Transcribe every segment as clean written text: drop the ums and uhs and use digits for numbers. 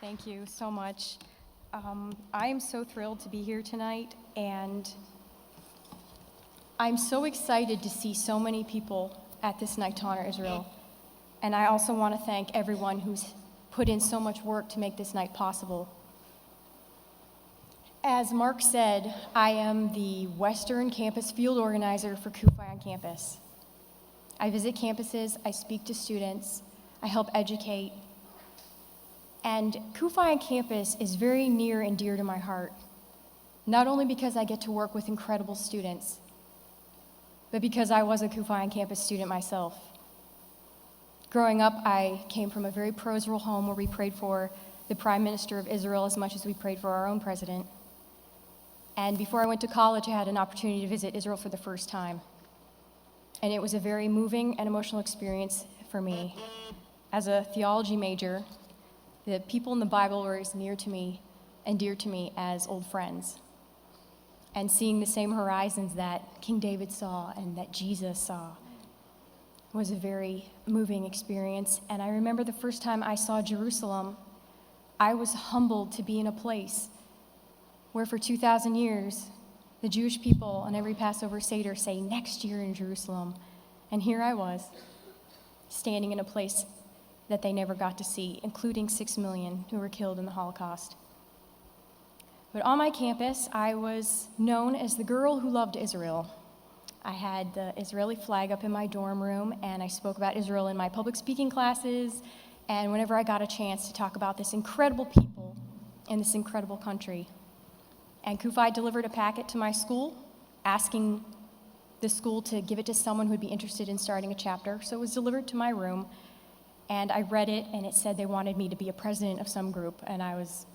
Thank you so much. I am so thrilled to be here tonight, and I'm so excited to see so many people at this night to honor Israel. And I also want to thank everyone who's put in so much work to make this night possible. As Mark said, I am the Western Campus Field Organizer for CUFI on campus. I visit campuses, I speak to students, I help educate. And CUFI on campus is very near and dear to my heart, not only because I get to work with incredible students, but because I was a CUFI on campus student myself. Growing up, I came from a very pro-Israel home where we prayed for the Prime Minister of Israel as much as we prayed for our own president. And before I went to college, I had an opportunity to visit Israel for the first time. And it was a very moving and emotional experience for me. As a theology major, the people in the Bible were as near to me and dear to me as old friends. And seeing the same horizons that King David saw and that Jesus saw was a very moving experience. And I remember the first time I saw Jerusalem, I was humbled to be in a place where for 2,000 years, the Jewish people on every Passover Seder say, "Next year in Jerusalem." And here I was, standing in a place that they never got to see, including 6 million who were killed in the Holocaust. But on my campus, I was known as the girl who loved Israel. I had the Israeli flag up in my dorm room, and I spoke about Israel in my public speaking classes, and whenever I got a chance to talk about this incredible people and this incredible country. And CUFI delivered a packet to my school, asking the school to give it to someone who would be interested in starting a chapter. So it was delivered to my room, and I read it, and it said they wanted me to be a president of some group, and I was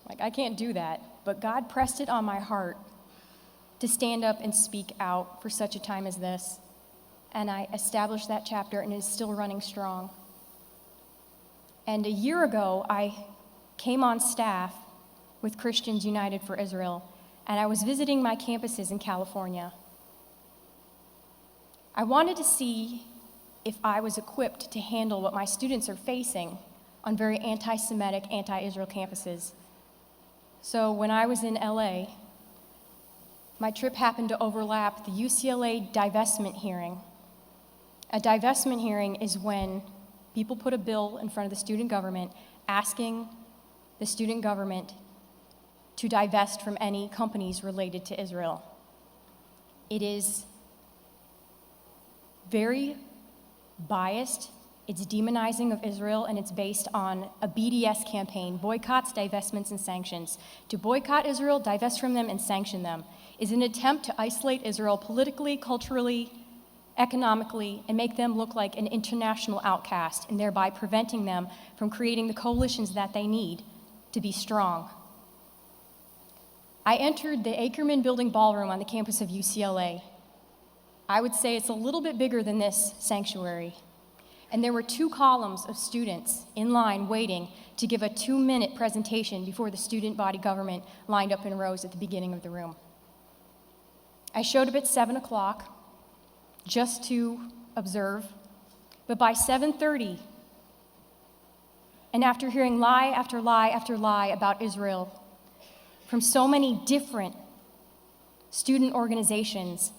like, I can't do that. But God pressed it on my heart to stand up and speak out for such a time as this. And I established that chapter, and it is still running strong. And a year ago, I came on staff with Christians United for Israel, and I was visiting my campuses in California. I wanted to see if I was equipped to handle what my students are facing on very anti-Semitic, anti-Israel campuses. So when I was in LA, my trip happened to overlap the UCLA divestment hearing. A divestment hearing is when people put a bill in front of the student government asking the student government to divest from any companies related to Israel. It is very biased, it's demonizing of Israel, and it's based on a BDS campaign, boycotts, divestments, and sanctions. To boycott Israel, divest from them, and sanction them is an attempt to isolate Israel politically, culturally, economically, and make them look like an international outcast, and thereby preventing them from creating the coalitions that they need to be strong. I entered the Ackerman Building Ballroom on the campus of UCLA. I would say it's a little bit bigger than this sanctuary. And there were 2 columns of students in line waiting to give a 2-minute presentation before the student body government lined up in rows at the beginning of the room. I showed up at 7 o'clock just to observe, but by 7:30, and after hearing lie after lie after lie about Israel from so many different student organizations,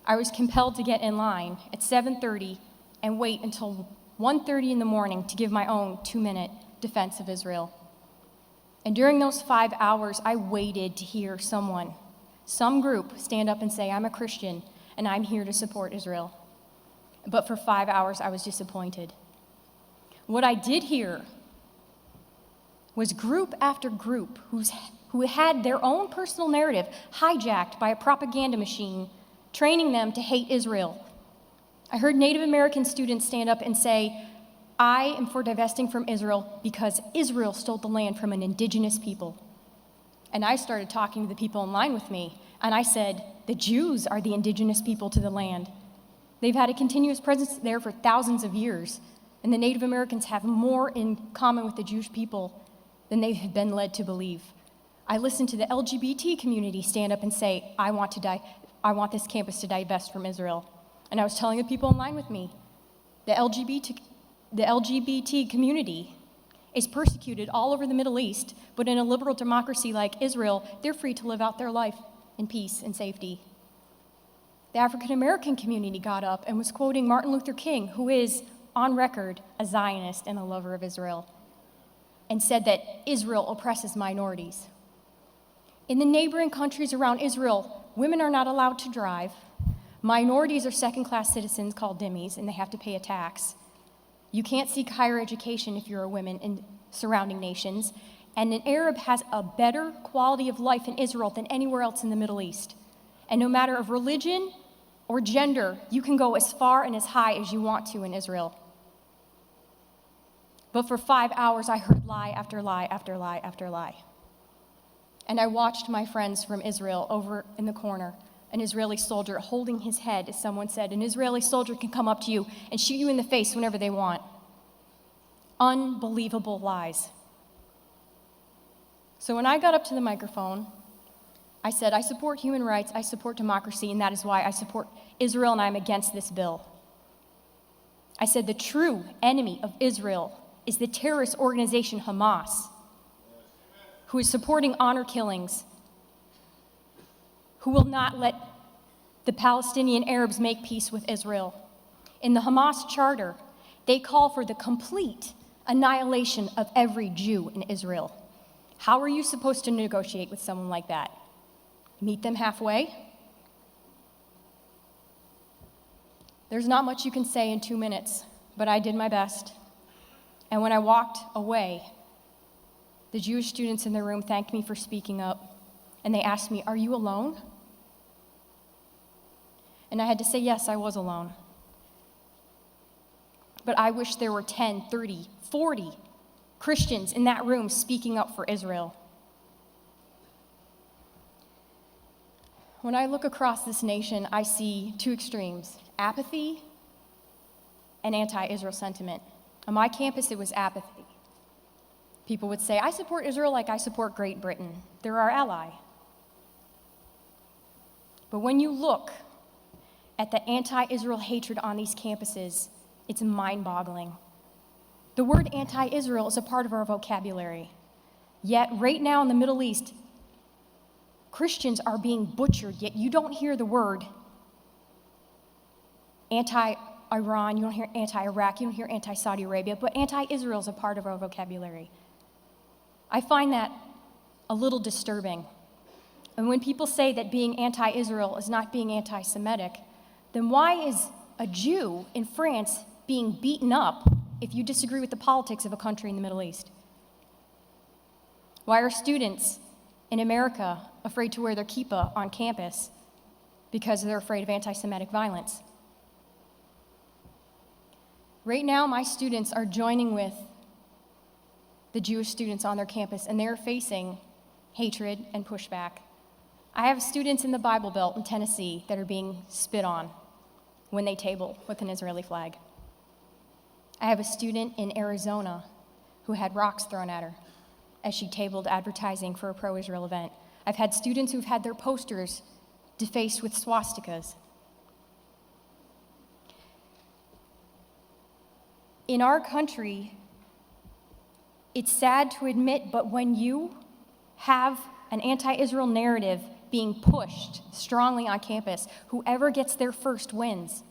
I was compelled to get in line at 7:30 and wait until 1:30 in the morning to give my own 2-minute defense of Israel. And during those 5 hours, I waited to hear some group stand up and say, "I'm a Christian and I'm here to support Israel." But for 5 hours, I was disappointed. What I did hear was group after group who had their own personal narrative hijacked by a propaganda machine training them to hate Israel. I heard Native American students stand up and say, "I am for divesting from Israel because Israel stole the land from an indigenous people." And I started talking to the people in line with me, and I said, "The Jews are the indigenous people to the land. They've had a continuous presence there for thousands of years, and the Native Americans have more in common with the Jewish people than they have been led to believe." I listened to the LGBT community stand up and say, I want this campus to divest from Israel. And I was telling the people in line with me, the LGBT community is persecuted all over the Middle East, but in a liberal democracy like Israel, they're free to live out their life in peace and safety. The African American community got up and was quoting Martin Luther King, who is, on record, a Zionist and a lover of Israel, and said that Israel oppresses minorities. In the neighboring countries around Israel, women are not allowed to drive. Minorities are second-class citizens called dhimmis, and they have to pay a tax. You can't seek higher education if you're a woman in surrounding nations, and an Arab has a better quality of life in Israel than anywhere else in the Middle East. And no matter of religion or gender, you can go as far and as high as you want to in Israel. But for 5 hours, I heard lie after lie after lie after lie. And I watched my friends from Israel over in the corner, an Israeli soldier holding his head, as someone said, an Israeli soldier can come up to you and shoot you in the face whenever they want. Unbelievable lies. So when I got up to the microphone, I said, I support human rights, I support democracy, and that is why I support Israel and I'm against this bill. I said the true enemy of Israel is the terrorist organization Hamas, who is supporting honor killings, who will not let the Palestinian Arabs make peace with Israel. In the Hamas charter, they call for the complete annihilation of every Jew in Israel. How are you supposed to negotiate with someone like that? Meet them halfway? There's not much you can say in 2 minutes, but I did my best. And when I walked away, the Jewish students in the room thanked me for speaking up, and they asked me, "Are you alone?" And I had to say, yes, I was alone. But I wish there were 10, 30, 40 Christians in that room speaking up for Israel. When I look across this nation, I see two extremes: apathy and anti-Israel sentiment. On my campus, it was apathy. People would say, I support Israel like I support Great Britain. They're our ally. But when you look at the anti-Israel hatred on these campuses, it's mind-boggling. The word anti-Israel is a part of our vocabulary. Yet right now in the Middle East, Christians are being butchered, yet you don't hear the word anti-Iran, you don't hear anti-Iraq, you don't hear anti-Saudi Arabia, but anti-Israel is a part of our vocabulary. I find that a little disturbing. And when people say that being anti-Israel is not being anti-Semitic, then why is a Jew in France being beaten up if you disagree with the politics of a country in the Middle East? Why are students in America afraid to wear their kippah on campus because they're afraid of anti-Semitic violence? Right now, my students are joining with the Jewish students on their campus, and they're facing hatred and pushback. I have students in the Bible Belt in Tennessee that are being spit on when they table with an Israeli flag. I have a student in Arizona who had rocks thrown at her as she tabled advertising for a pro-Israel event. I've had students who've had their posters defaced with swastikas. In our country, it's sad to admit, but when you have an anti-Israel narrative being pushed strongly on campus, whoever gets there first wins.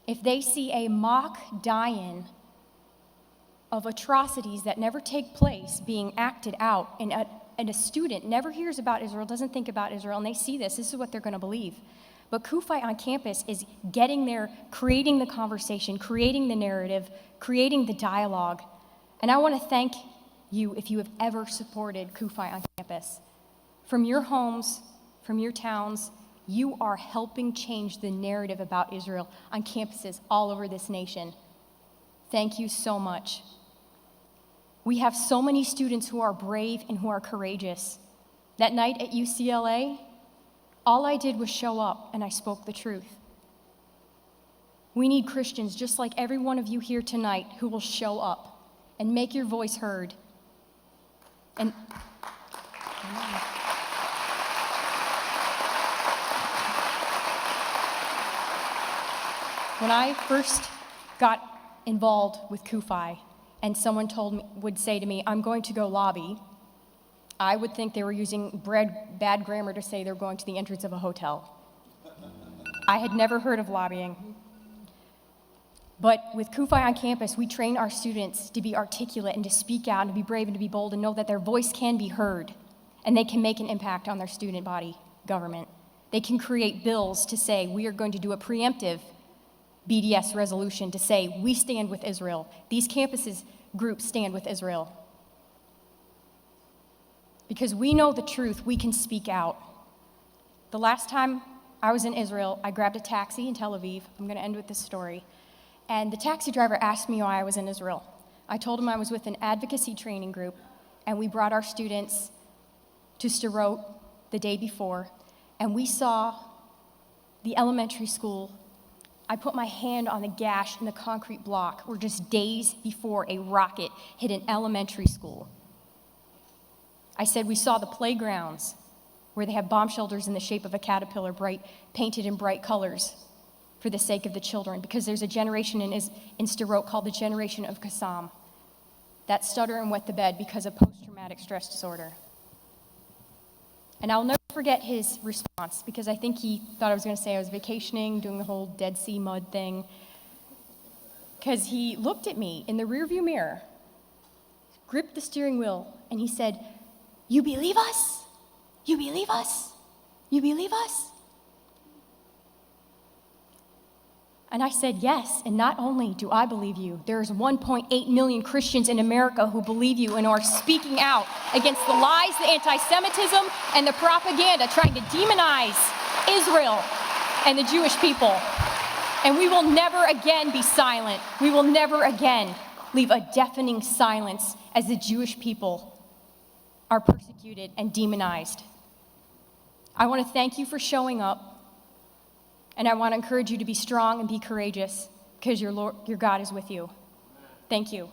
If they see a mock die-in of atrocities that never take place being acted out, and a student never hears about Israel, doesn't think about Israel, and they see this is what they're going to believe. But CUFI on campus is getting there, creating the conversation, creating the narrative, creating the dialogue. And I want to thank you if you have ever supported CUFI on campus. From your homes, from your towns, you are helping change the narrative about Israel on campuses all over this nation. Thank you so much. We have so many students who are brave and who are courageous. That night at UCLA, all I did was show up and I spoke the truth. We need Christians just like every one of you here tonight who will show up and make your voice heard. And when I first got involved with CUFI, and someone would say to me, I'm going to go lobby, I would think they were using bad grammar to say they're going to the entrance of a hotel. I had never heard of lobbying. But with Kufi on campus, we train our students to be articulate and to speak out and to be brave and to be bold and know that their voice can be heard and they can make an impact on their student body government. They can create bills to say we are going to do a preemptive BDS resolution to say we stand with Israel. These campuses groups stand with Israel. Because we know the truth, we can speak out. The last time I was in Israel, I grabbed a taxi in Tel Aviv. I'm going to end with this story. And the taxi driver asked me why I was in Israel. I told him I was with an advocacy training group, and we brought our students to Sderot the day before, and we saw the elementary school. I put my hand on the gash in the concrete block where just days before a rocket hit an elementary school. I said we saw the playgrounds where they have bomb shelters in the shape of a caterpillar, painted in bright colors for the sake of the children, because there's a generation in Sderot called the generation of Qassam that stutter and wet the bed because of post-traumatic stress disorder. And I'll never forget his response, because I think he thought I was going to say I was vacationing, doing the whole Dead Sea mud thing, because he looked at me in the rearview mirror, gripped the steering wheel, and he said, "You believe us? You believe us? You believe us?" And I said, yes, and not only do I believe you, there's 1.8 million Christians in America who believe you and are speaking out against the lies, the anti-Semitism, and the propaganda trying to demonize Israel and the Jewish people. And we will never again be silent. We will never again leave a deafening silence as the Jewish people are persecuted and demonized. I want to thank you for showing up. And I want to encourage you to be strong and be courageous, because your God is with you. Thank you.